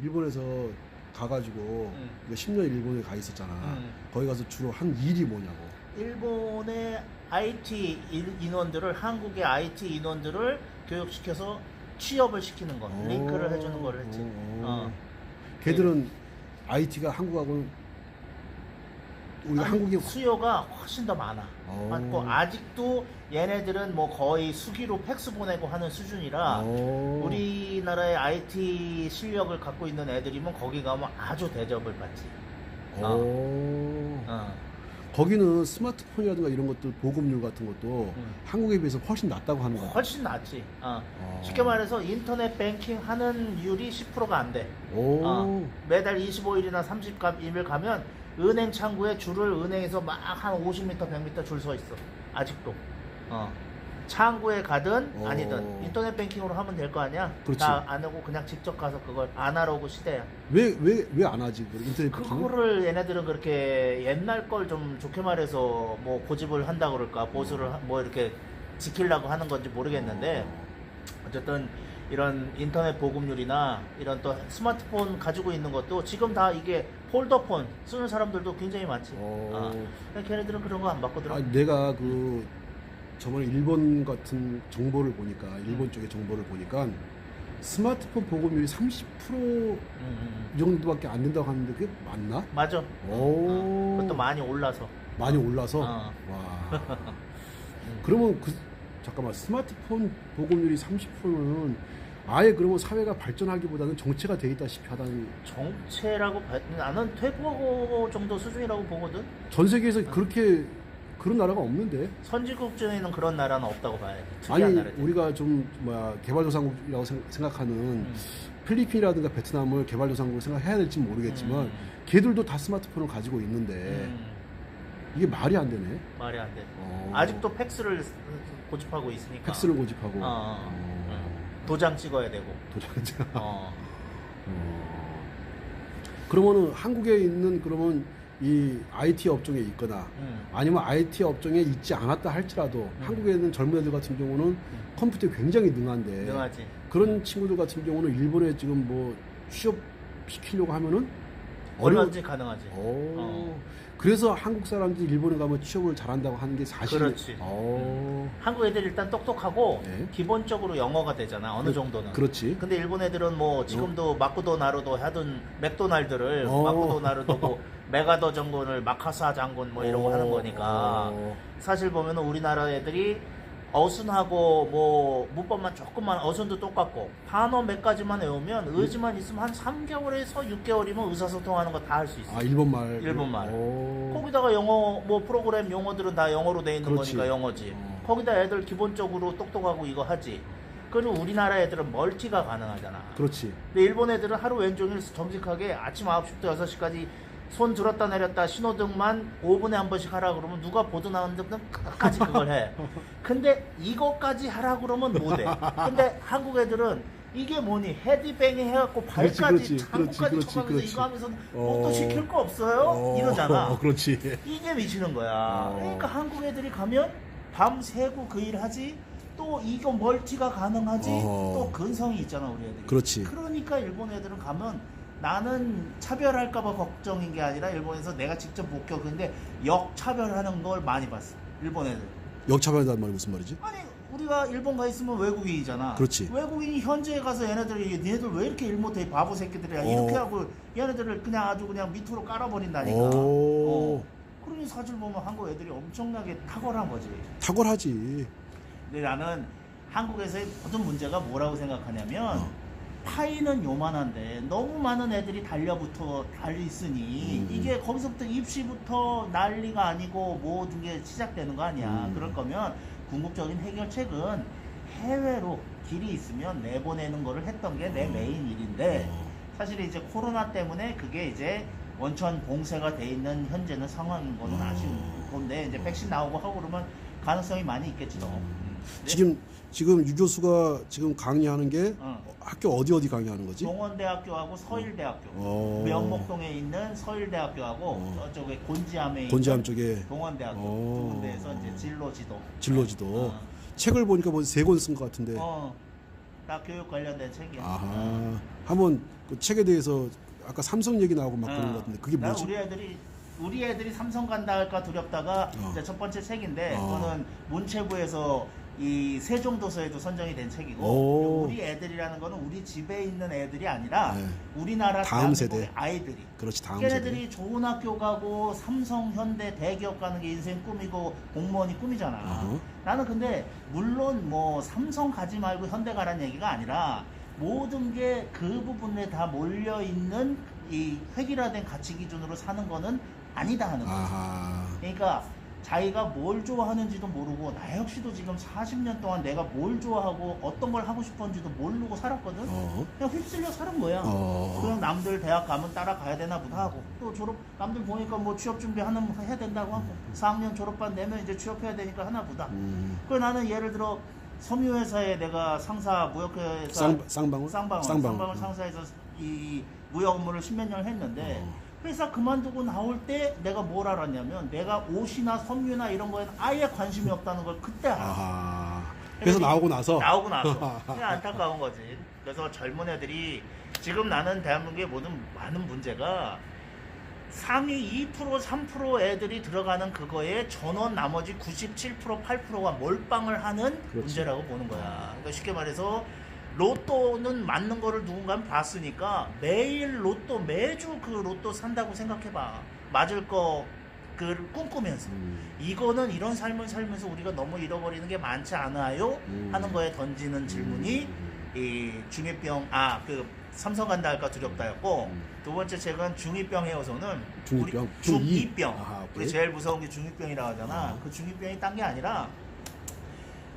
일본에서 가가지고 10년 일본에 가 있었잖아. 거기 가서 주로 한 일이 뭐냐고. 일본의 IT 인원들을 한국의 IT 인원들을 교육시켜서 취업을 시키는 거, 링크를 해주는 걸 했지. 걔들은 IT가 한국하고는 우리가 한국이 수요가 훨씬 더 많고 아직도 얘네들은 뭐 거의 수기로 팩스 보내고 하는 수준이라 우리나라의 IT 실력을 갖고 있는 애들이면 거기 가면 아주 대접을 받지. 거기는 스마트폰이라든가 이런 것들 보급률 같은 것도 한국에 비해서 훨씬 낮다고 하는 거야. 훨씬 낫지. 쉽게 말해서 인터넷 뱅킹 하는 율이 10%가 안 돼. 매달 25일이나 30일을 가면 은행 창구에 줄을 은행에서 막 한 50m, 100m 줄 서 있어. 아직도. 창구에 가든 아니든 인터넷 뱅킹으로 하면 될 거 아니야? 그렇지. 나 안 하고 그냥 직접 가서 그걸 아날로그 시대야. 왜 안 하지? 인터넷 뱅킹? 그거를 얘네들은 그렇게 옛날 걸 좀 좋게 말해서 뭐 고집을 한다 그럴까 보수를 뭐 이렇게 지키려고 하는 건지 모르겠는데 어쨌든 이런 인터넷 보급률이나 이런 또 스마트폰 가지고 있는 것도 지금 다 이게 폴더폰 쓰는 사람들도 굉장히 많지. 걔네들은 그런 거 안 바꾸더라. 내가 그 저번에 일본 같은 정보를 보니까 일본 쪽의 정보를 보니까 스마트폰 보급률이 30% 정도밖에 안 된다고 하는데 그게 맞나? 맞아. 그것도 많이 올라서. 많이 올라서. 와. 그러면 잠깐만 스마트폰 보급률이 30%는 아예 그러면 사회가 발전하기보다는 정체가 돼 있다시피 하다니. 정체라고 나는 퇴보 정도 수준이라고 보거든. 전 세계에서 그렇게 그런 나라가 없는데. 선진국 중에는 그런 나라는 없다고 봐야 돼. 아니 나라지. 우리가 좀 개발도상국이라고 생각하는 필리핀이라든가 베트남을 개발도상국으로 생각해야 될지 모르겠지만 걔들도 다 스마트폰을 가지고 있는데 이게 말이 안 되네. 말이 안 돼. 아직도 팩스를 고집하고 있으니까. 팩스를 고집하고. 도장 찍어야 되고. 도장. 그러면은 한국에 있는 그러면 이 IT 업종에 있거나 아니면 IT 업종에 있지 않았다 할지라도 한국에 있는 젊은 애들 같은 경우는 컴퓨터에 굉장히 능한데 능하지. 그런 친구들 같은 경우는 일본에 지금 뭐 취업 시키려고 하면은 얼마든지 가능하지. 그래서 한국 사람들이 일본에 가면 취업을 잘한다고 하는 게 사실이에요. 그렇지. 한국 애들 일단 똑똑하고 네. 기본적으로 영어가 되잖아. 어느 정도는. 그렇지. 근데 일본 애들은 뭐 지금도 마쿠도 나루도 하던 맥도날드를 마쿠도 나루도고 메가더 장군을 마카사 장군 뭐 이러고 하는 거니까 사실 보면은 우리나라 애들이 어순하고 뭐 문법만 조금만 어순도 똑같고 단어 몇 가지만 외우면 의지만 있으면 한 3개월에서 6개월이면 의사소통하는 거 다 할 수 있어. 일본말. 일본말. 거기다가 영어 뭐 프로그램 용어들은 다 영어로 돼 있는 그렇지. 거니까 영어지. 거기다 애들 기본적으로 똑똑하고 이거 하지. 그리고 우리나라 애들은 멀티가 가능하잖아. 그렇지. 근데 일본 애들은 하루 왼종일 정직하게 아침 9시부터 6시까지 손 들었다 내렸다 신호등만 5분에 한 번씩 하라 그러면 누가 보도 나오는데 그냥 끝까지 그걸 해. 근데 이거까지 하라 그러면 못 해. 근데 한국 애들은 이게 뭐니 헤디뱅이 해갖고 발까지 창구까지 쳐가면서 이거 하면서 또 시킬 거 없어요? 이러잖아. 그렇지. 이게 미치는 거야. 그러니까 한국 애들이 가면 밤 새고 그 일 하지. 또 이거 멀티가 가능하지. 또 근성이 있잖아 우리 애들이. 그렇지. 그러니까 일본 애들은 가면 나는 차별할까봐 걱정인 게 아니라 일본에서 내가 직접 목격했는데 역차별하는 걸 많이 봤어. 일본 애들. 역차별이란 말이 무슨 말이지? 아니 우리가 일본 가 있으면 외국인이잖아. 그렇지. 외국인이 현지에 가서 얘네들이 얘네들 왜 이렇게 일 못해 바보 새끼들이야 이렇게 하고 얘네들을 그냥 아주 그냥 밑으로 깔아버린다니까. 그러니 사실 보면 한국 애들이 엄청나게 탁월한 거지. 탁월하지. 근데 나는 한국에서의 모든 문제가 뭐라고 생각하냐면 파이는 요만한데 너무 많은 애들이 달려있으니 이게 거기서부터 입시부터 난리가 아니고 모든 게 시작되는 거 아니야. 그럴 거면 궁극적인 해결책은 해외로 길이 있으면 내보내는 거를 했던 게 내 메인 일인데 사실 이제 코로나 때문에 그게 이제 원천 봉쇄가 돼 있는 현재는 상황인 거는 아쉬운 건데 이제 백신 나오고 하고 그러면 가능성이 많이 있겠지 더. 지금 유 교수가 지금 강의하는 게 학교 어디 강의하는 거지? 동원대학교하고 서일대학교. 면목동에 있는 서일대학교하고 저쪽에 곤지암에 곤지암 있는 쪽에 동원대학교 두 군데에서 이제 진로지도. 책을 보니까 뭐 3권 쓴 것 같은데. 다 교육 관련된 책이야. 아하. 한번 그 책에 대해서 아까 삼성 얘기 나오고 막 그런 것 같은데 그게 난 뭐지? 우리 애들이 삼성 간다 할까 두렵다가 어. 이제 첫 번째 책인데 어. 그거는 문체부에서 이 세종도서에도 선정이 된 책이고 오. 우리 애들이라는 거는 우리 집에 있는 애들이 아니라 네. 우리나라 다음 대한민국의 세대. 아이들이 그렇지 다음 세대. 걔네들이 좋은 학교 가고 삼성, 현대, 대기업 가는 게 인생 꿈이고 공무원이 꿈이잖아. 어허. 나는 근데 물론 뭐 삼성 가지 말고 현대 가라는 얘기가 아니라 모든 게 그 부분에 다 몰려 있는 이 획일화된 가치 기준으로 사는 거는 아니다 하는 거지. 아하. 그러니까 자기가 뭘 좋아하는지도 모르고 나 역시도 지금 40년 동안 내가 뭘 좋아하고 어떤 걸 하고 싶었는지도 모르고 살았거든. 어. 그냥 휩쓸려 사는 거야. 어. 그냥 남들 대학 가면 따라가야 되나 보다 하고 또 졸업 남들 보니까 뭐 취업 준비하는 거 해야 된다고 하고 4학년 졸업반 내면 이제 취업해야 되니까 하나 보다. 그래 나는 예를 들어 섬유회사에 내가 상사 무역회사 쌍방울? 쌍방울 상사에서 이 무역 업무를 10몇 년을 했는데 회사 그만두고 나올 때 내가 뭘 알았냐면 내가 옷이나 섬유나 이런 거에는 아예 관심이 없다는 걸 그때 알았어. 아하. 그래서 나오고 나서 그냥 안타까운 거지. 그래서 젊은 애들이 지금 나는 대한민국의 많은 문제가 상위 2% 3% 애들이 들어가는 그거에 전원 나머지 97% 8%가 몰빵을 하는 그렇지. 문제라고 보는 거야. 그러니까 쉽게 말해서 로또는 맞는 거를 누군가 봤으니까 매일 로또 매주 그 로또 산다고 생각해봐. 맞을 거 그 꿈꾸면서 이거는 이런 삶을 살면서 우리가 너무 잃어버리는 게 많지 않아요? 하는 거에 던지는 질문이 이 중2병 그 삼성 간다 할까 두렵다였고 두 번째 책은 중2병 해오서는 중2병? 중2병 아하, 오케이. 우리 제일 무서운 게 중2병이라고 하잖아. 그 중2병이 딴 게 아니라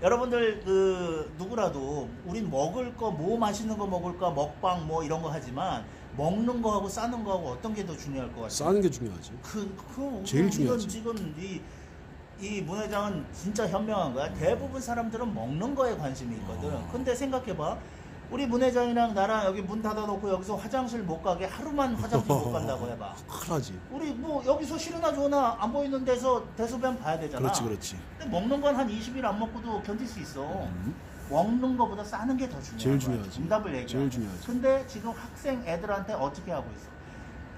여러분들 그 누구라도 우린 먹을 거 뭐 맛있는 거 먹을까 먹방 뭐 이런 거 하지만 먹는 거하고 싸는 거하고 어떤 게 더 중요할 것 같아? 싸는 게 중요하지. 제일 우리는 중요하지. 지금 이 문 회장은 진짜 현명한 거야. 대부분 사람들은 먹는 거에 관심이 있거든. 근데 생각해봐. 우리 문 회장이랑 나랑 여기 문 닫아놓고 여기서 화장실 못 가게 하루만 화장실 못 간다고 해봐. 큰일 나지. 우리 뭐 여기서 싫으나 좋으나 안 보이는 데서 대소변 봐야 되잖아. 그렇지. 근데 먹는 건 한 20일 안 먹고도 견딜 수 있어. 먹는 거보다 싸는 게 더 중요한 제일 거야. 중요하지. 정답을 얘기해. 제일 중요하지. 근데 지금 학생 애들한테 어떻게 하고 있어?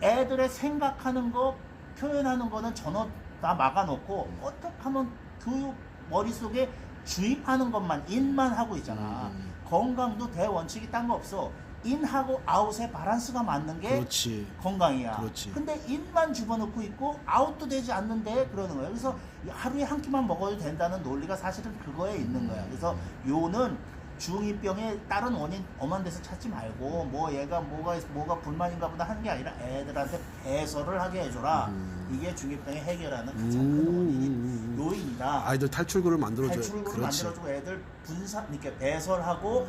애들의 생각하는 거, 표현하는 거는 전혀 다 막아놓고 어떻게 하면 교육 머릿속에 주입하는 것만 인만 하고 있잖아. 건강도 대원칙이 딴 거 없어. 인하고 아웃의 밸런스가 맞는 게 그렇지. 건강이야. 그렇지. 근데 인만 집어넣고 있고 아웃도 되지 않는데 그러는 거야. 그래서 하루에 한 끼만 먹어도 된다는 논리가 사실은 그거에 있는 거야. 그래서 요는 중2병의 다른 원인 엄한 데서 찾지 말고 뭐 얘가 뭐가 불만인가 보다 하는 게 아니라 애들한테 배설을 하게 해줘라. 이게 중2병의 해결하는 가장 큰 원인이 요인이다. 아이들 탈출구를 만들어줘. 탈출구를 만들어주고 애들 이렇게 배설하고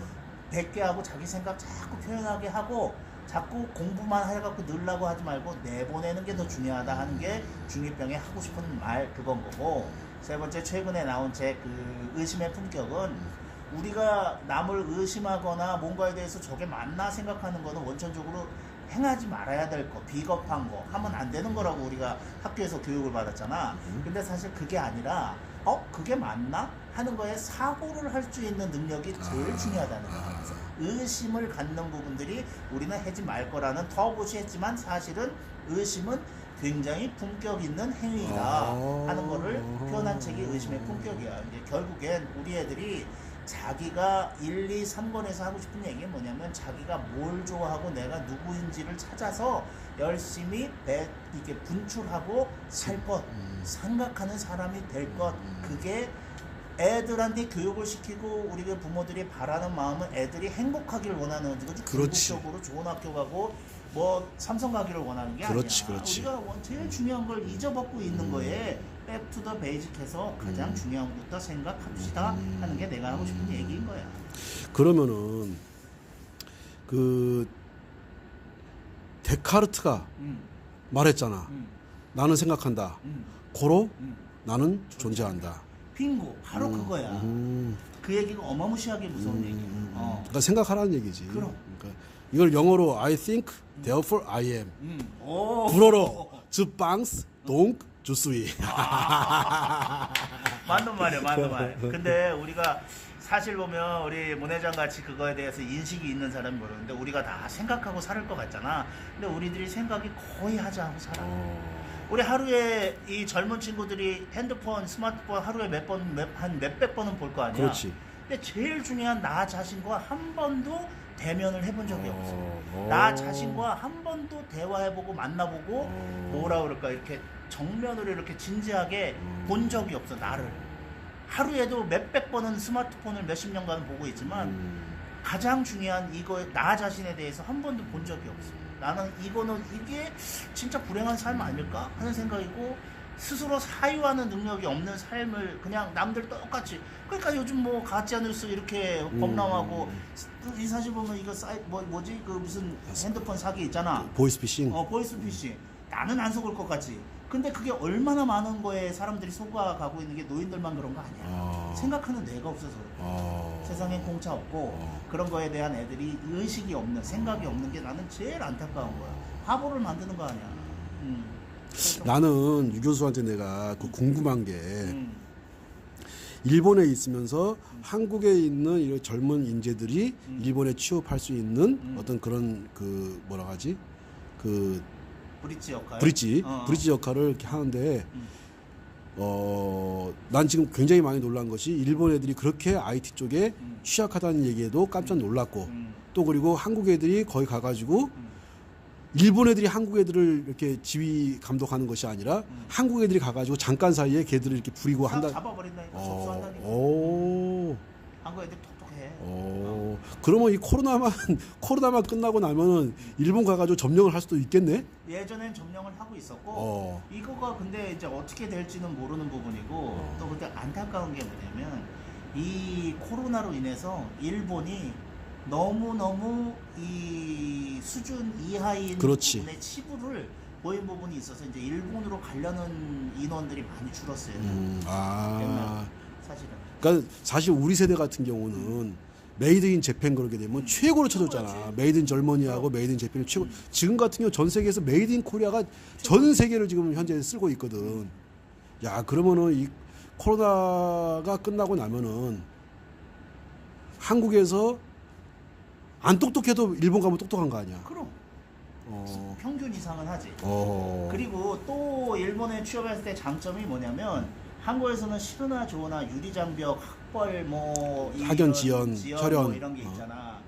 백개하고 자기 생각 자꾸 표현하게 하고 자꾸 공부만 해갖고 늘라고 하지 말고 내보내는 게 더 중요하다 하는 게 중2병이 하고 싶은 말 그건 거고 세 번째 최근에 나온 책 그 의심의 품격은 우리가 남을 의심하거나 뭔가에 대해서 저게 맞나 생각하는 거는 원천적으로 행하지 말아야 될 거, 비겁한 거, 하면 안 되는 거라고 우리가 학교에서 교육을 받았잖아. 근데 사실 그게 아니라 그게 맞나? 하는 거에 사고를 할 수 있는 능력이 제일 중요하다는 거야. 그래서 의심을 갖는 부분들이 우리는 하지 말 거라는 터부시했지만 사실은 의심은 굉장히 품격 있는 행위이다 하는 거를 표현한 책이 의심의 품격이야. 이제 결국엔 우리 애들이 자기가 1, 2, 3권에서 하고 싶은 얘기는 뭐냐면 자기가 뭘 좋아하고 내가 누구인지를 찾아서 열심히 이렇게 분출하고 살 것, 생각하는 사람이 될 것, 그게 애들한테 교육을 시키고 우리 부모들이 바라는 마음은 애들이 행복하기를 원하는 거지. 궁극적으로 좋은 학교 가고 뭐 삼성 가기를 원하는 게 아니야. 우리가 제일 중요한 걸 잊어먹고 있는 거에 백투더 베이직해서 가장 중요한 것부터 생각합시다 하는 게 내가 하고 싶은 얘기인 거야. 그러면은 그 데카르트가 말했잖아. 나는 생각한다. 고로 나는 존재한다. 빙고 바로 그거야. 그 얘기가 어마무시하게 무서운 얘기야. 그러니까 생각하라는 얘기지. 그럼. 그러니까 이걸 영어로 I think, therefore I am. 오. 불어로 즈빵스 동 주스위. 맞는 말이야, 맞는 말. 근데 우리가 사실 보면 우리 문 회장 같이 그거에 대해서 인식이 있는 사람이 모르는데 우리가 다 생각하고 살을 것 같잖아. 근데 우리들이 생각이 거의 하지 않고 살아. 우리 하루에 이 젊은 친구들이 핸드폰, 스마트폰 하루에 한 몇백 번은 볼 거 아니야. 그렇지. 근데 제일 중요한 나 자신과 한 번도 대면을 해본 적이 없어. 나 자신과 한 번도 대화해보고 만나보고 뭐라 그럴까 이렇게 정면으로 이렇게 진지하게 본 적이 없어. 나를. 하루에도 몇백 번은 스마트폰을 몇십 년간 보고 있지만 가장 중요한 이거 나 자신에 대해서 한 번도 본 적이 없어. 나는 이게 진짜 불행한 삶 아닐까 하는 생각이고 스스로 사유하는 능력이 없는 삶을 그냥 남들 똑같이. 그러니까 요즘 뭐 가짜뉴스 이렇게 범람하고 이 사실 보면 이거 뭐지 그 무슨 핸드폰 사기 있잖아. 보이스피싱. 보이스피싱. 나는 안 속을 것 같지. 근데 그게 얼마나 많은 거에 사람들이 속아가고 있는 게 노인들만 그런 거 아니야. 생각하는 뇌가 없어서 그래. 세상엔 공짜 없고 그런 거에 대한 애들이 의식이 없는 생각이 없는 게 나는 제일 안타까운 거야. 바보를 만드는 거 아니야. 나는 유 교수한테 내가 그 궁금한 게 일본에 있으면서 한국에 있는 이런 젊은 인재들이 일본에 취업할 수 있는 어떤 그런 그 뭐라 하지 그 브릿지 역할. 브릿지 역할을 이렇게 하는데 난 지금 굉장히 많이 놀란 것이 일본 애들이 그렇게 IT 쪽에 취약하다는 얘기에도 깜짝 놀랐고 또 그리고 한국 애들이 거기 가가지고 일본 애들이 한국 애들을 이렇게 지휘 감독하는 것이 아니라 한국 애들이 가가지고 잠깐 사이에 걔들을 이렇게 부리고 한다. 잡아버린다니까. 접수한다니까. 한국 애들 똑똑해. 그러면 이 코로나만 끝나고 나면은 일본 가가지고 점령을 할 수도 있겠네. 예전엔 점령을 하고 있었고 이거가 근데 이제 어떻게 될지는 모르는 부분이고 또 그때 안타까운 게 뭐냐면 이 코로나로 인해서 일본이 너무너무 이 수준 이하인 부분의 치부를 보인 부분이 있어서 이제 일본으로 가려는 인원들이 많이 줄었어요. 사실은. 그러니까 사실 우리 세대 같은 경우는 메이드 인 재팬 그러게 되면 최고로 쳐줬잖아. 메이드 인 젊은이하고 메이드 인 재팬을 최고. 지금 같은 경우 전 세계에서 메이드 인 코리아가 전 세계를 지금 현재 쓰고 있거든. 야, 그러면은 이 코로나가 끝나고 나면은 한국에서 안 똑똑해도 일본 가면 똑똑한 거 아니야? 그럼. 평균 이상은 하지. 그리고 또 일본에 취업했을 때 장점이 뭐냐면 한국에서는 싫으나 좋으나 유리장벽, 학벌, 뭐 학연, 지연, 혈연 뭐 이런 게 있잖아.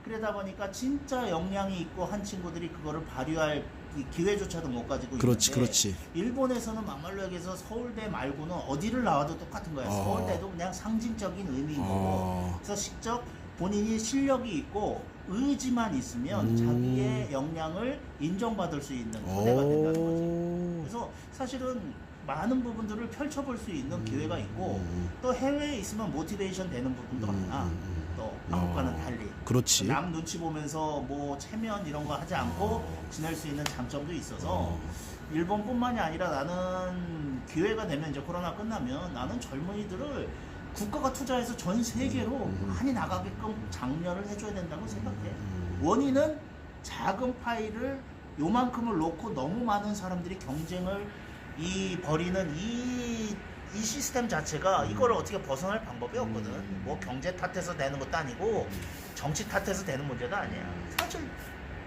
그러다 보니까 진짜 역량이 있고 한 친구들이 그거를 발휘할 이 기회조차도 못 가지고 그렇지. 일본에서는 막말로 얘기해서 서울대 말고는 어디를 나와도 똑같은 거야. 서울대도 그냥 상징적인 의미인 거고. 그래서 직접 본인이 실력이 있고 의지만 있으면 자기의 역량을 인정받을 수 있는 토대가 된다는 거지. 그래서 사실은 많은 부분들을 펼쳐볼 수 있는 기회가 있고 또 해외에 있으면 모티베이션 되는 부분도 많아. 또 한국과는 달리. 그렇지. 남 눈치 보면서 뭐 체면 이런 거 하지 않고 지낼 수 있는 장점도 있어서 일본뿐만이 아니라 나는 기회가 되면 이제 코로나 끝나면 나는 젊은이들을 국가가 투자해서 전 세계로 많이 나가게끔 장려를 해줘야 된다고 생각해. 원인은 작은 파일을 요만큼을 놓고 너무 많은 사람들이 경쟁을 벌이는 이 시스템 자체가 이거를 어떻게 벗어날 방법이 없거든. 뭐 경제 탓해서 되는 것도 아니고 정치 탓해서 되는 문제가 아니야. 사실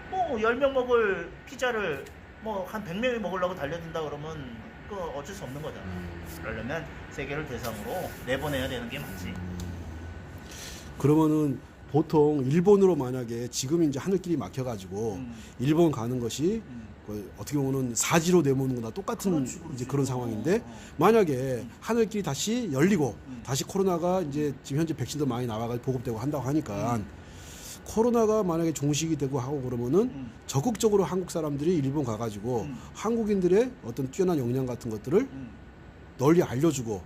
뭐 10명 먹을 피자를 뭐 한 100명이 먹으려고 달려든다 그러면 그 어쩔 수 없는 거잖아. 그러려면 세계를 대상으로 내보내야 되는 게 맞지. 그러면은 보통 일본으로 만약에 지금 이제 하늘길이 막혀가지고 일본 가는 것이 어떻게 보면은 사지로 내모는 거나 똑같은 그렇지. 이제 그런 상황인데 만약에 하늘길이 다시 열리고 다시 코로나가 이제 지금 현재 백신도 많이 나와가지고 보급되고 한다고 하니까 코로나가 만약에 종식이 되고 하고 그러면은 적극적으로 한국 사람들이 일본 가가지고 한국인들의 어떤 뛰어난 역량 같은 것들을 널리 알려주고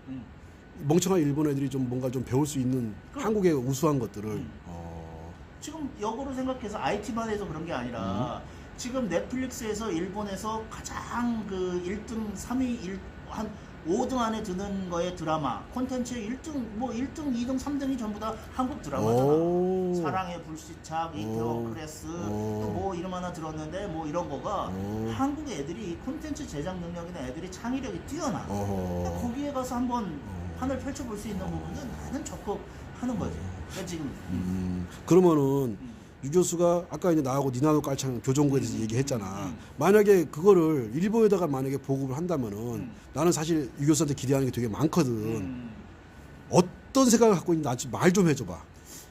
멍청한 일본 애들이 좀 뭔가 좀 배울 수 있는 한국의 우수한 것들을 지금 역으로 생각해서 IT만 해서 그런 게 아니라 지금 넷플릭스에서 일본에서 가장 그 1등, 3위, 한 5등 안에 드는 거에 드라마 콘텐츠의 1등, 뭐 1등, 2등, 3등이 전부 다 한국 드라마잖아. 사랑의 불시착, 이태원 클래스, 또 뭐 이름 하나 들었는데 뭐 이런 거가 한국 애들이 콘텐츠 제작 능력이나 애들이 창의력이 뛰어나. 거기에 가서 한번 판을 펼쳐볼 수 있는 부분은 나는 적극 하는 거지. 그러니까 지금 그러면은 음. 유 교수가 아까 이제 나하고 니나노 깔창 교정고에 대해서 얘기했잖아. 만약에 그거를 일본에다가 만약에 보급을 한다면은 나는 사실 유 교수한테 기대하는 게 되게 많거든. 어떤 생각을 갖고 있는지 나 말 좀 해줘봐.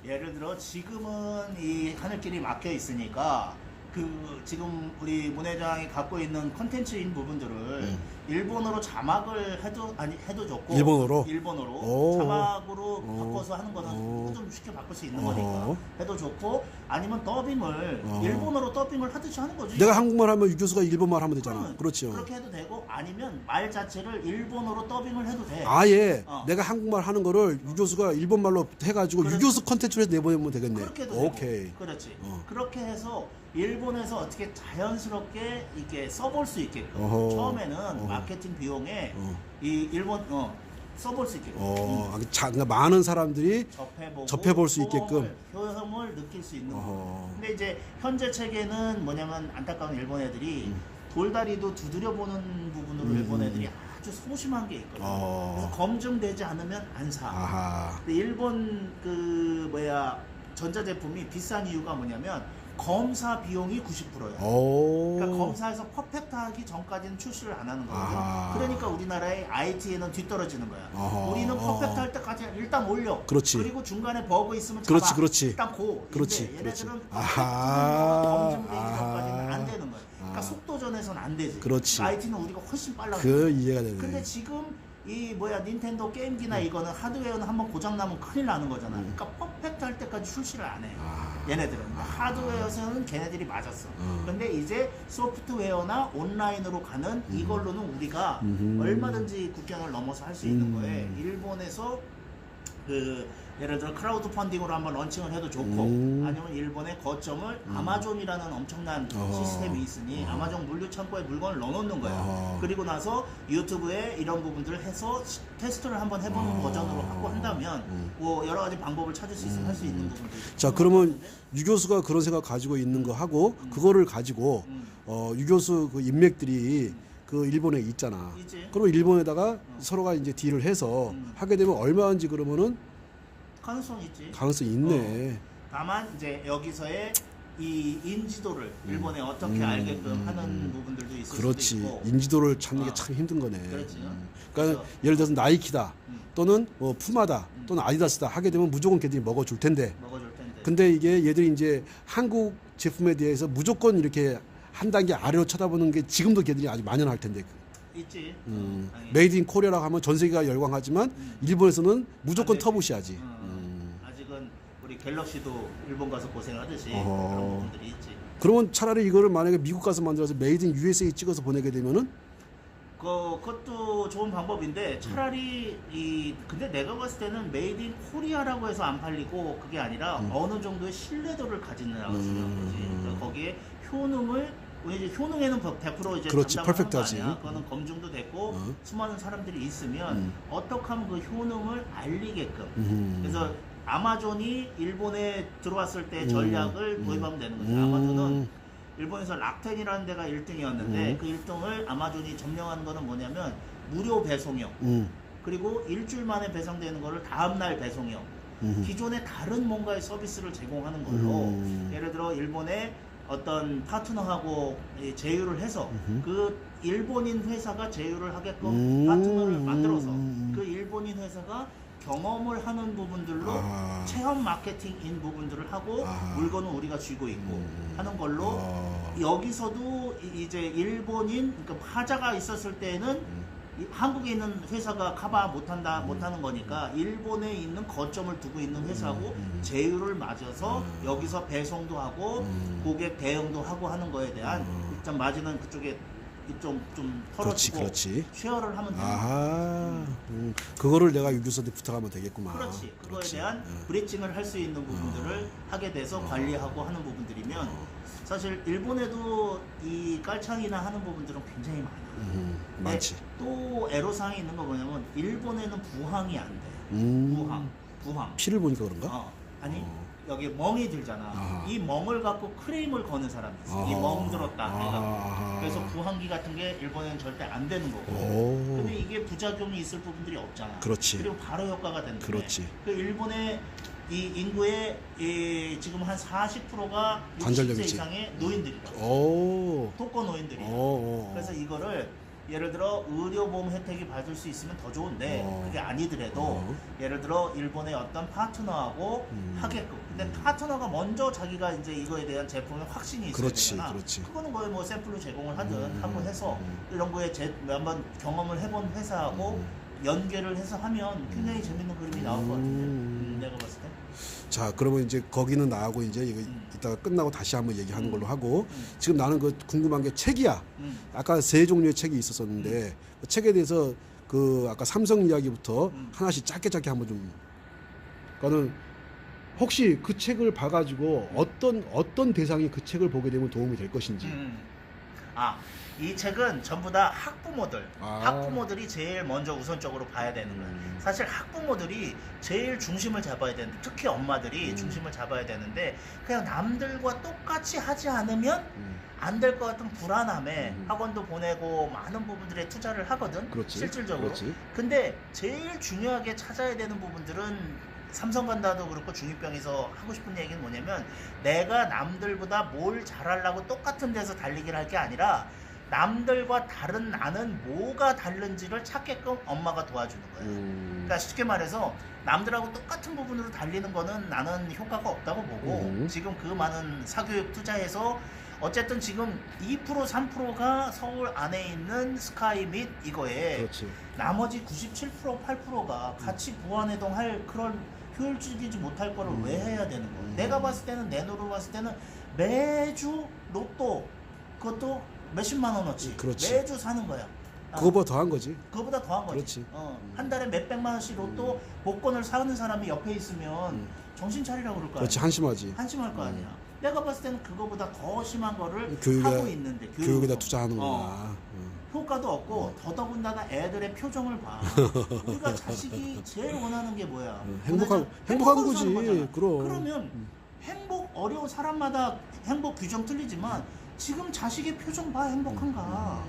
예를 들어 지금은 이 하늘길이 막혀 있으니까 그 지금 우리 문 회장이 갖고 있는 컨텐츠인 부분들을 일본어로 자막을 해도 좋고 일본어로? 일본어로 자막으로 바꿔서 하는 거는 오. 좀 쉽게 바꿀 수 있는 거니까 해도 좋고 아니면 더빙을 일본어로 더빙을 하듯이 하는 거지. 내가 한국말 하면 유 교수가 일본말 하면 되잖아. 그러면 그렇죠. 그렇게 해도 되고 아니면 말 자체를 일본어로 더빙을 해도 돼. 아예 어. 내가 한국말 하는 거를 유 교수가 일본말로 해가지고 유 그렇지. 교수 컨텐츠로 해서 내보내면 되겠네. 그렇게도 오케이. 되고. 그렇지. 어. 그렇게 해서 일본에서 어떻게 자연스럽게 이게 써볼 수 있게끔 어허. 처음에는 어허. 마케팅 비용에 어. 이 일본 써볼 수 있게끔 그러니까 많은 사람들이 접해보고 접해볼 수 있게끔. 효험을 느낄 수 있는 어허. 거. 근데 이제 현재 체계는 뭐냐면 안타까운 일본 애들이 돌다리도 두드려 보는 부분으로 일본 애들이 아주 소심한 게 있거든. 그래서 검증되지 않으면 안 사. 아하. 근데 일본 전자제품이 비싼 이유가 뭐냐면 검사 비용이 90%야. 오. 그러니까 검사에서 퍼펙트하기 전까지는 출시를 안 하는 거거든. 아하. 그러니까 우리나라의 IT에는 뒤떨어지는 거야. 아하. 우리는 퍼펙트할 때까지 일단 올려. 그렇지. 그리고 중간에 버그 있으면 잡아. 그렇지, 그렇지. 일단 고. 그렇지, 근데 그렇지. 얘네들은 아하. 검증되기 전까지는 안 되는 거야. 그러니까 아. 속도전에서는 안 되지. 그렇지. IT는 우리가 훨씬 빨라. 그 이해가 되네. 근데 지금 이 닌텐도 게임기나 이거는 하드웨어는 한번 고장 나면 큰일 나는 거잖아. 그러니까 퍼펙트 할 때까지 출시를 안 해. 얘네들은. 근데 하드웨어에서는 걔네들이 맞았어. 근데 이제 소프트웨어나 온라인으로 가는 이걸로는 우리가 얼마든지 국경을 넘어서 할 수 있는 거예요. 일본에서 예를 들어 크라우드 펀딩으로 한번 런칭을 해도 좋고 아니면 일본의 거점을 아마존이라는 엄청난 시스템이 있으니 아마존 물류 창고에 물건을 넣어놓는 거야. 그리고 나서 유튜브에 이런 부분들을 해서 테스트를 한번 해보는 버전으로 하고 한다면 뭐 여러 가지 방법을 찾을 수 있으면 할 수 있는 부분들. 자, 그러면 유 교수가 그런 생각 가지고 있는 거 하고 그거를 가지고 유 교수 그 인맥들이 그 일본에 있잖아. 있지. 그러면 일본에다가 서로가 이제 딜을 해서 하게 되면 얼마인지 그러면은 가능성이 있지. 가능성이 있네. 다만 이제 여기서의 이 인지도를 일본에 어떻게 알게끔 하는 부분들도 있을 그렇지. 수도 있고. 인지도를 찾는 게 참 힘든 거네. 그렇지. 그러니까 그래서- 예를 들어서 나이키다 또는 뭐 푸마다 또는 아디다스다 하게 되면 무조건 걔들이 먹어줄 텐데. 먹어줄 텐데. 근데 이게 얘들이 이제 한국 제품에 대해서 무조건 이렇게 한 단계 아래로 쳐다보는 게 지금도 걔들이 아주 만연할 텐데. 있지. 당연히. 메이드 인 코리아라고 하면 전 세계가 열광하지만 일본에서는 무조건 안 되지. 터부시하지. 아직은 우리 갤럭시도 일본 가서 고생하듯이 어허. 그런 부분들이 있지. 그러면 차라리 이거를 만약에 미국 가서 만들어서 메이드 인 USA 찍어서 보내게 되면은 그것도 좋은 방법인데 차라리 근데 내가 봤을 때는 메이드 인 코리아라고 해서 안 팔리고 그게 아니라 어느 정도의 신뢰도를 가지느라고 중요한 거지. 그러니까 거기에 효능을 우리 이제 효능에는 100% 이제 그렇지, 담당을 하는 거 퍼펙트하지. 아니야. 그거는 검증도 됐고 수많은 사람들이 있으면 어떻게 하면 그 효능을 알리게끔. 그래서 아마존이 일본에 들어왔을 때 전략을 도입하면 되는 거죠. 아마존은 일본에서 락텐이라는 데가 1등이었는데 그 1등을 아마존이 점령한 거는 뭐냐면 무료 배송형 그리고 일주일 만에 배송되는 거를 다음날 배송형 기존에 다른 뭔가의 서비스를 제공하는 걸로 예를 들어 일본의 어떤 파트너하고 제휴를 해서 그 일본인 회사가 제휴를 하게끔 파트너를 만들어서 그 일본인 회사가 경험을 하는 부분들로 체험 마케팅인 부분들을 하고 물건은 우리가 쥐고 있고 하는 걸로 여기서도 이제 일본인 그러니까 하자가 있었을 때는 한국에 있는 회사가 커버 못하는 거니까 일본에 있는 거점을 두고 있는 회사하고 제휴를 맞아서 여기서 배송도 하고 고객 대응도 하고 하는 거에 대한 일단 마진은 그쪽에 좀 털어주고 그렇지. 쉐어를 하면 되는 아하. 그거를 내가 유 교수한테 부탁하면 되겠구만. 그렇지. 그거에 그렇지. 대한 브리칭을 할 수 있는 부분들을 하게 돼서 관리하고 하는 부분들이면 사실 일본에도 이 깔창이나 하는 부분들은 굉장히 많아. 근데 많지. 또 애로사항이 있는 거 뭐냐면 일본에는 부항이 안 돼. 부항. 피를 보니까 그런가? 아니 여기 멍이 들잖아. 아하. 이 멍을 갖고 크레임을 거는 사람이 있어. 이 멍 들었다. 아하. 그래서 부항기 같은 게 일본에는 절대 안 되는 거고. 오. 근데 이게 부작용이 있을 부분들이 없잖아. 그렇지. 그리고 바로 효과가 되는데. 그렇지. 그 일본의 이 인구의 지금 한 40%가 60세 관절염이지. 이상의 노인들이라고. 오. 독거 노인들이야. 오. 그래서 이거를 예를 들어 의료보험 혜택이 받을 수 있으면 더 좋은데 그게 아니더라도 예를 들어 일본의 어떤 파트너하고 하게끔. 근데 파트너가 먼저 자기가 이제 이거에 대한 제품의 확신이 있어야 그렇지, 되잖아. 그렇지. 그거는 거의 뭐 샘플로 제공을 하든 하고 해서 이런 거에 한번 경험을 해본 회사하고 연계를 해서 하면 굉장히 재밌는 그림이 나올 것 같은데 내가 봤을 때. 자, 그러면 이제 거기는 나하고 이제 이거 이따가 끝나고 다시 한번 얘기하는 걸로 하고 지금 나는 그 궁금한 게 책이야. 아까 세 종류의 책이 있었었는데 그 책에 대해서 그 아까 삼성 이야기부터 하나씩 짧게 한번 좀. 그러니까는 혹시 그 책을 봐가지고 어떤 대상이 그 책을 보게 되면 도움이 될 것인지. 이 책은 전부 다 학부모들, 아. 학부모들이 제일 먼저 우선적으로 봐야 되는 거예요. 사실 학부모들이 제일 중심을 잡아야 되는데, 특히 엄마들이 중심을 잡아야 되는데, 그냥 남들과 똑같이 하지 않으면 안 될 것 같은 불안함에 학원도 보내고 많은 부분들에 투자를 하거든. 그렇지. 실질적으로. 그렇지. 근데 제일 중요하게 찾아야 되는 부분들은 삼성간다도 그렇고 중2병에서 하고 싶은 얘기는 뭐냐면 내가 남들보다 뭘 잘하려고 똑같은 데서 달리기를 할 게 아니라 남들과 다른 나는 뭐가 다른지를 찾게끔 엄마가 도와주는 거예요. 그러니까 쉽게 말해서 남들하고 똑같은 부분으로 달리는 거는 나는 효과가 없다고 보고 지금 그 많은 사교육 투자해서 어쨌든 지금 2% 3%가 서울 안에 있는 스카이 및 이거에 그렇지. 나머지 97% 8%가 같이 부안해동할 그런 효율적이지 못할 거를 왜 해야 되는 거야? 내가 봤을 때는 내 눈으로 봤을 때는 매주 로또 그것도 몇십만 원어치 그렇지. 매주 사는 거야. 그거보다 더한 거지. 그거보다 더한 거지. 그렇지. 한 달에 몇백만 원씩 로또 복권을 사는 사람이 옆에 있으면 정신 차리라고 그럴 거 아니야. 그렇지. 한심하지. 한심할 거 아니야. 내가 봤을 때는 그거보다 더 심한 거를 교육에- 하고 있는데 교육에다 투자하는구나. 효과도 없고 더더군다나 애들의 표정을 봐. 우리가 자식이 제일 원하는 게 뭐야? 행복한 행복으로 거지. 사는 거잖아. 그럼. 그러면 행복 어려운 사람마다 행복 규정 틀리지만 지금 자식의 표정 봐 행복한가?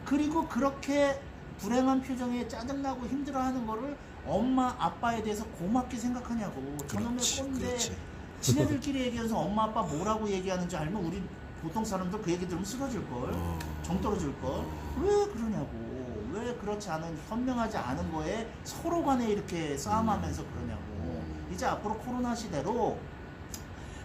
그리고 그렇게 불행한 표정에 짜증나고 힘들어하는 거를 엄마 아빠에 대해서 고맙게 생각하냐고. 저놈의 그렇지, 꼰대. 그렇지. 지네들끼리 얘기해서 엄마 아빠 뭐라고 얘기하는지 알면 우리 보통 사람들 그 얘기 들으면 쓰러질걸. 정 떨어질걸. 왜 그러냐고. 왜 그렇지 않은 현명하지 않은 거에 서로 간에 이렇게 싸움하면서 그러냐고. 이제 앞으로 코로나 시대로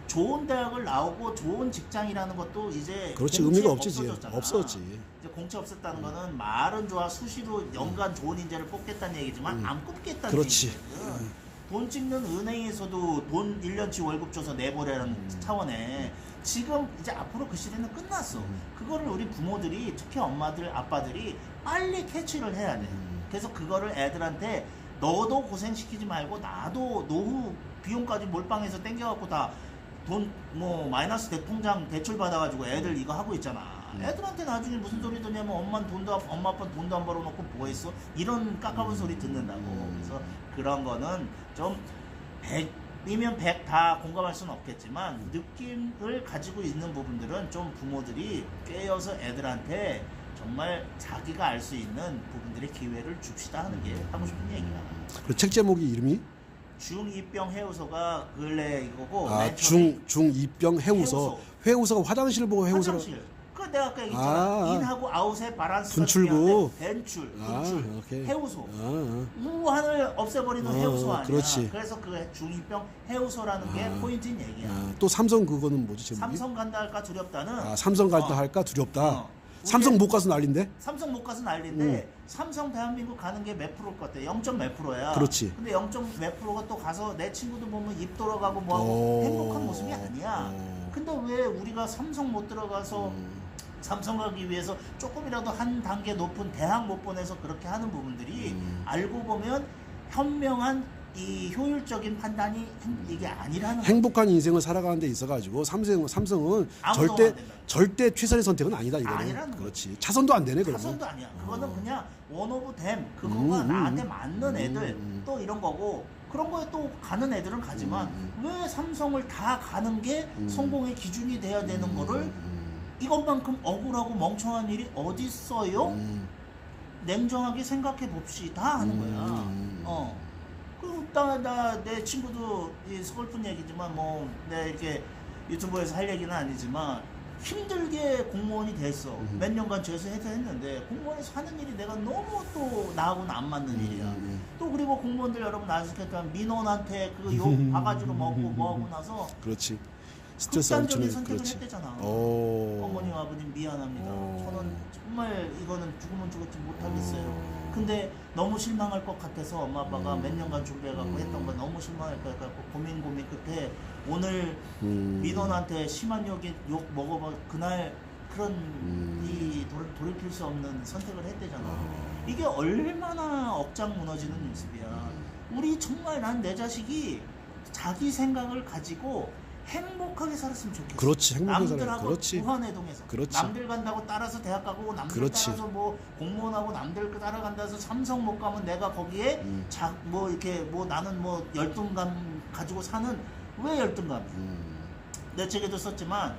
좋은 대학을 나오고 좋은 직장이라는 것도 이제 그렇지. 공채 의미가 없지. 없어졌잖아. 없었지. 이제 공채 없었다는 거는 말은 좋아 수시로 연간 좋은 인재를 뽑겠다는 얘기지만 안 뽑겠다는 그렇지. 얘기거든. 돈 찍는 은행에서도 돈 1년치 월급 줘서 내보내는 차원에 지금 이제 앞으로 그 시대는 끝났어. 그거를 우리 부모들이 특히 엄마들 아빠들이 빨리 캐치를 해야 돼. 그래서 그거를 애들한테 너도 고생시키지 말고 나도 노후 비용까지 몰빵해서 땡겨갖고 다 돈 뭐 마이너스 대통장 대출 받아가지고 애들 이거 하고 있잖아. 애들한테 나중에 무슨 소리 듣냐면 엄마 아빠는 돈도 안 벌어놓고 뭐 했어? 이런 깎아본 소리 듣는다고. 그래서 그런 거는 좀 100이면 100 다 공감할 수는 없겠지만 느낌을 가지고 있는 부분들은 좀 부모들이 깨어서 애들한테 정말 자기가 알 수 있는 부분들의 기회를 줍시다 하는 게 하고 싶은 얘기야. 그 책 제목이 이름이? 중2병 해우소가 근래 이거고 아, 맨 처음에 중2병 해우소. 해우소가 화장실 보고 해우소라. 화장실. 그 내가 아까 얘기했잖아. 인하고 아웃의 바란스가 분출구. 중요한데 벤출, 아, 분출, 오케이. 해우소. 아, 우한을 없애버리는 해우소 아니야. 그렇지. 그래서 그 중2병 해우소라는 게 포인트인 얘기야. 또 삼성 그거는 뭐지 제목이? 삼성 간다 할까 두렵다는. 아, 삼성 갈다 할까 두렵다. 우리 삼성 못 가서 난린데? 삼성 못 가서 난리인데 삼성 대한민국 가는 게 몇 프로일 것 같아? 0점 몇 프로야. 그렇지. 근데 0점 몇 프로가 또 가서 내 친구들 보면 입 돌아가고 뭐하고 오. 행복한 모습이 아니야. 근데 왜 우리가 삼성 못 들어가서 삼성 가기 위해서 조금이라도 한 단계 높은 대학 못 보내서 그렇게 하는 부분들이 알고 보면 현명한 이 효율적인 판단이 이게 아니라는 거야. 행복한 인생을 살아가는 데 있어가지고 삼성은 아무도 안 된다. 절대 최선의 선택은 아니다 이거는. 아니라는 그렇지. 차선도 안 되네 그러면. 차선도 아니야. 그거는 그냥 원 오브 댐 그거가 나한테 맞는 애들 또 이런 거고 그런 거에 또 가는 애들은 가지만 왜 삼성을 다 가는 게 성공의 기준이 돼야 되는 거를 이것만큼 억울하고 멍청한 일이 어디 있어요? 냉정하게 생각해 봅시다 하는 거야. 그리고 내 친구도 이 서글픈 얘기지만 뭐 내 이렇게 유튜브에서 할 얘기는 아니지만 힘들게 공무원이 됐어. 몇 년간 재수해서 했는데 공무원에서 하는 일이 내가 너무 또 나하고는 안 맞는 일이야. 또 그리고 공무원들 여러분 아시겠지만 민원한테 그 욕 바가지로 먹고 뭐하고 나서 그렇지. 스트레스 극단적인 엄청 선택을 그렇지. 했대잖아. 오. 어머님 아버님 미안합니다. 저는 정말 이거는 죽으면 죽었지 못하겠어요. 근데 너무 실망할 것 같아서 엄마 아빠가 몇 년간 준비해갖고 했던 거 너무 실망할 것 같고 고민 끝에 오늘 민원한테 심한 욕 먹어봐 그날 그런 이 돌이킬 수 없는 선택을 했대잖아. 이게 얼마나 억장 무너지는 모습이야. 우리 정말 난 내 자식이 자기 생각을 가지고 행복하게 살았으면 좋겠어. 그렇지, 행복하게 살아야 남들하고 그렇지. 무한회동해서 그렇지. 남들 간다고 따라서 대학 가고 남들 그렇지. 따라서 뭐 공무원하고 남들 따라간다 해서 삼성 못 가면 내가 거기에 뭐 이렇게 뭐 나는 뭐 열등감 가지고 사는 왜 열등감? 내 책에도 썼지만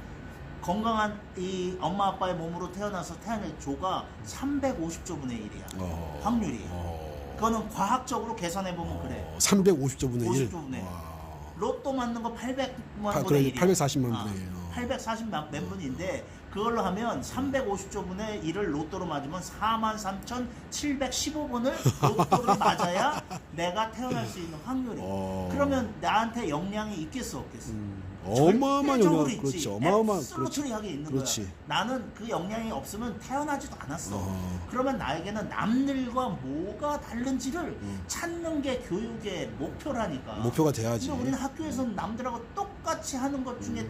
건강한 이 엄마 아빠의 몸으로 태어나서 태어날 조가 350조분의 1이야. 확률이. 그거는 과학적으로 계산해 보면 그래. 350조분의 1. 50조분의 1. 로또 맞는 거 800만 그래, 분의 1이야. 840만 분의 1. 840만 분인데 그걸로 하면 350조분의 1을 로또로 맞으면 43,715번을 로또를 맞아야 내가 태어날 수 있는 확률이. 그러면 나한테 영향이 있겠어 없겠어? 어마어마한 영향. 있지. 그렇지. 어마어마한. 앱솔루트리하게 있는 그렇지. 거야. 나는 그 영향이 없으면 태어나지도 않았어. 그러면 나에게는 남들과 뭐가 다른지를 찾는 게 교육의 목표라니까. 목표가 돼야지. 근데 우리는 학교에서는 남들하고 똑같이 하는 것 중에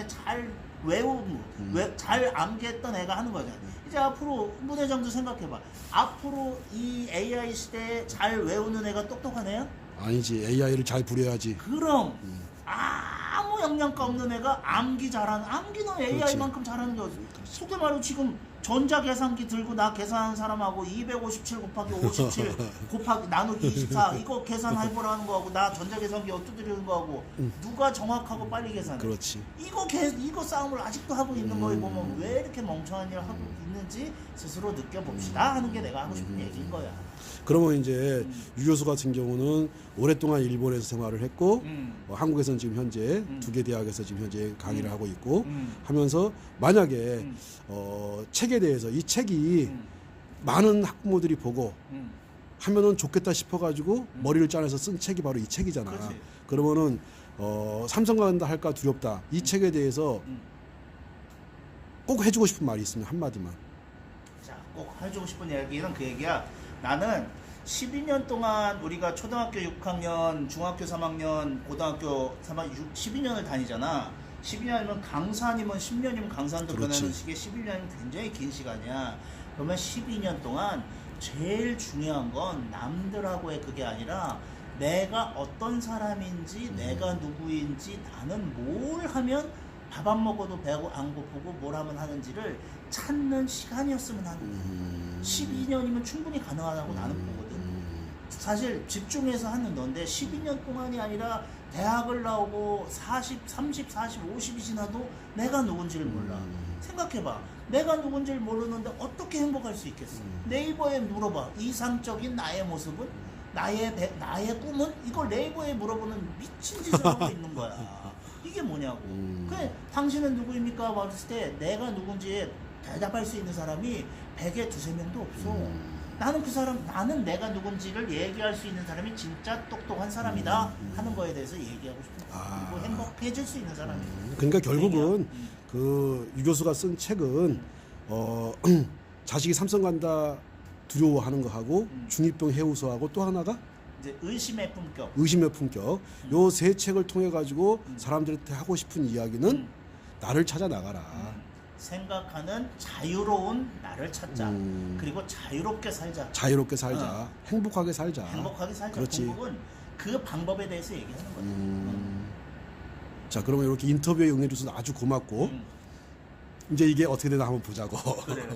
잘 외우고 잘 암기했던 애가 하는 거잖아. 이제 앞으로 문 회장도 생각해봐. 앞으로 이 AI 시대에 잘 외우는 애가 똑똑한 애야? 아니지. AI를 잘 부려야지. 그럼 아무 영양가 없는 애가 암기는 AI만큼 잘하는 게 어디? 속된 말로 지금 전자계산기 들고 나 계산하는 사람하고 257 곱하기 57 곱하기 나누기 24 이거 계산해보라는 거하고 나 전자계산기 엿두드리는 거하고 누가 정확하고 빨리 계산해? 그렇지. 이거 싸움을 아직도 하고 있는 거에 보면 왜 이렇게 멍청한 일을 하고 있는지 스스로 느껴봅시다 하는 게 내가 하고 싶은 얘기인 거야. 그러면 이제 유 교수 같은 경우는 오랫동안 일본에서 생활을 했고 한국에서는 지금 현재 두 개 대학에서 지금 현재 강의를 하고 있고 하면서 만약에 책에 대해서 이 책이 많은 학부모들이 보고 하면은 좋겠다 싶어가지고 머리를 짜내서 쓴 책이 바로 이 책이잖아. 그렇지. 그러면은 삼성 간다 할까 두렵다. 이 책에 대해서 꼭 해주고 싶은 말이 있으면 한마디만. 자, 꼭 해주고 싶은 얘기는 그 얘기야. 나는 12년 동안 우리가 초등학교 6학년, 중학교 3학년, 고등학교 3학년 12년을 다니잖아. 12년이면 강사 아니면 10년이면 강사한테 그렇지. 보내는 시기에 11년이면 굉장히 긴 시간이야. 그러면 12년 동안 제일 중요한 건 남들하고의 그게 아니라 내가 어떤 사람인지 내가 누구인지 나는 뭘 하면 밥 안 먹어도 배고 안 고프고 뭘 하면 하는지를 찾는 시간이었으면 하는 거야. 12년이면 충분히 가능하다고 나는 보거든. 사실 집중해서 하는 건데 12년 동안이 아니라 대학을 나오고 40, 30, 40, 50이 지나도 내가 누군지를 몰라. 생각해봐. 내가 누군지를 모르는데 어떻게 행복할 수 있겠어? 네이버에 물어봐. 이상적인 나의 모습은? 나의 꿈은? 이걸 네이버에 물어보는 미친 짓을 하고 있는 거야. 이게 뭐냐고. 그래, 당신은 누구입니까? 말했을 때 내가 누군지 대답할 수 있는 사람이 100에 두세 명도 없어. 나는 내가 누군지를 얘기할 수 있는 사람이 진짜 똑똑한 사람이다 하는 거에 대해서 얘기하고 싶은 거야. 그리고 행복해질 수 있는 사람이야. 그러니까 결국은 그 유 교수가 쓴 책은 자식이 삼성 간다 두려워하는 거하고 중2병 해우소하고 또 하나가 이제 의심의 품격. 의심의 품격. 요 세 책을 통해 가지고 사람들한테 하고 싶은 이야기는 나를 찾아 나가라. 생각하는 자유로운 나를 찾자. 그리고 자유롭게 살자. 자유롭게 살자. 행복하게 살자. 행복하게 살자. 그렇지. 결국은 그 방법에 대해서 얘기하는 거야. 자, 그러면 이렇게 인터뷰에 응해줘서 아주 고맙고 이제 이게 어떻게 되나 한번 보자고. 그래.